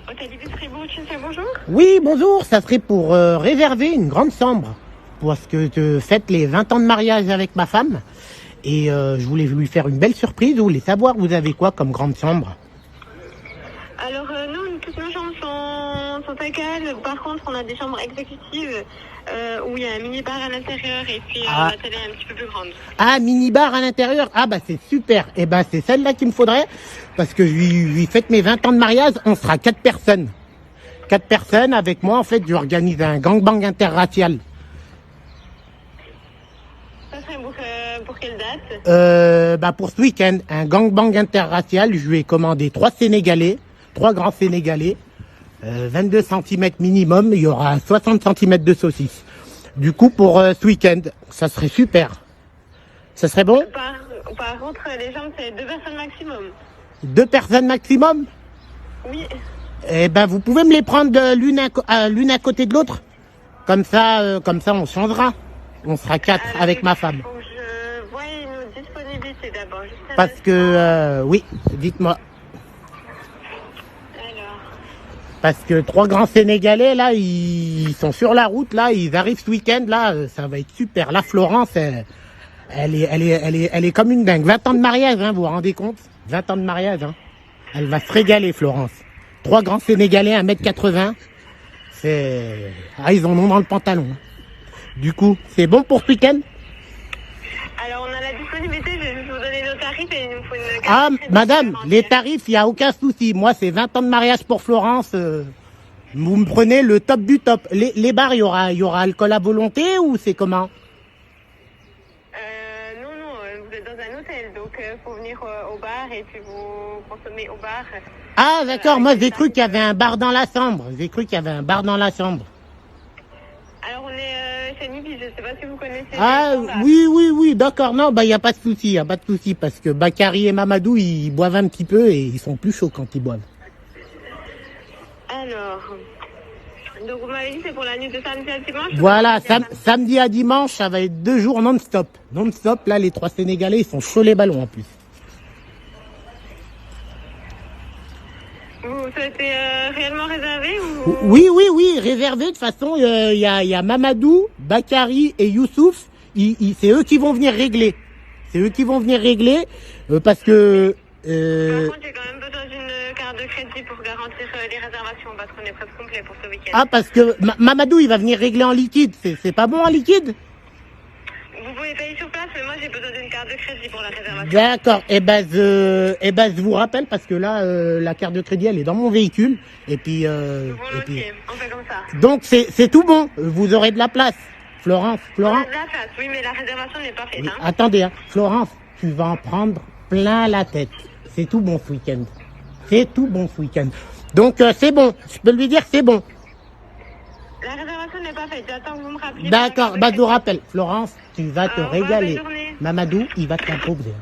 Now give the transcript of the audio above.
Hôtel Ibis Fribourg, tu sais bonjour. Oui, bonjour, ça serait pour réserver une grande chambre. Parce que je fête les 20 ans de mariage avec ma femme. Et je voulais lui faire une belle surprise. Je voulais savoir, vous avez quoi comme grande chambre? Alors, nous, toutes nos chambres sont égales. Par contre, on a des chambres exécutives où il y a un mini-bar à l'intérieur et puis la télé un petit peu plus grande. Ah, mini-bar à l'intérieur. Ah, bah c'est super. Et ben c'est celle-là qu'il me faudrait. Parce que je lui fête mes 20 ans de mariage. On sera 4 personnes. 4 personnes. Avec moi, en fait, j'organise un gangbang interracial. Ça serait pour quelle date? Pour ce week-end, un gangbang interracial. Je lui ai commandé 3 Sénégalais. 3 grands Sénégalais. 22 cm minimum. Il y aura 60 cm de saucisse. Du coup, pour ce week-end, ça serait super. Ça serait bon? Par contre, les chambres, c'est 2 personnes maximum. 2 personnes maximum? Oui. Eh ben, vous pouvez me les prendre l'une à côté de l'autre? Comme ça, on changera. On sera 4 avec ma femme. Faut que je vois nos disponibilités d'abord. Parce que, oui, dites-moi. Alors. Parce que 3 grands Sénégalais, là, ils sont sur la route, là, ils arrivent ce week-end, là, ça va être super. Là, Florence, elle est comme une dingue. 20 ans de mariage, hein, vous vous rendez compte? 20 ans de mariage, hein. Elle va se régaler, Florence. 3 grands Sénégalais, 1m80. Ils en ont dans le pantalon. Du coup, c'est bon pour ce week-end? Alors, on a la disponibilité, je vais juste vous donner nos tarifs et il nous faut une carte. Ah, madame, les tarifs, il n'y a aucun souci. Moi, c'est 20 ans de mariage pour Florence. Vous me prenez le top du top. Les bars, il y aura alcool à volonté ou c'est comment? Non, vous êtes dans un hôtel, donc il faut venir au bar et puis vous consommez au bar. Ah, d'accord, moi j'ai cru qu'il y avait un bar dans la chambre. J'ai cru qu'il y avait un bar dans la chambre. Alors, on est chez Nibi, je ne sais pas si vous connaissez. Ah, oui, d'accord. Non, il n'y a pas de souci, parce que Bakary et Mamadou, ils boivent un petit peu et ils sont plus chauds quand ils boivent. Alors, donc vous m'avez dit c'est pour la nuit de samedi à dimanche? Voilà, samedi à dimanche, ça va être 2 jours non-stop. Non-stop, là, les 3 Sénégalais, ils sont chauds les ballons en plus. Vous souhaitez réellement réserver ou... Oui, réservé. De toute façon, il y a Mamadou, Bakary et Youssouf. C'est eux qui vont venir régler. Parce que... Par contre, j'ai quand même besoin d'une carte de crédit pour garantir les réservations parce qu'on est presque complet pour ce week-end. Ah, parce que Mamadou, il va venir régler en liquide. C'est pas bon en liquide? Vous pouvez payer sur place, mais moi j'ai besoin d'une carte de crédit pour la réservation. D'accord. Je vous rappelle parce que là, la carte de crédit, elle est dans mon véhicule. Et puis, Volontiers, on fait comme ça. Donc, c'est tout bon. Vous aurez de la place. Florence. On a de la place, oui, mais la réservation n'est pas faite. Oui, Hein. attendez, hein. Florence, tu vas en prendre plein la tête. C'est tout bon ce week-end. Donc, c'est bon. Je peux lui dire, c'est bon. La réservation n'est pas faite, j'attends que vous me rappeliez. D'accord, je vous rappelle. Florence, tu vas te régaler. Bonne journée. Mamadou, il va te l'approuvrir.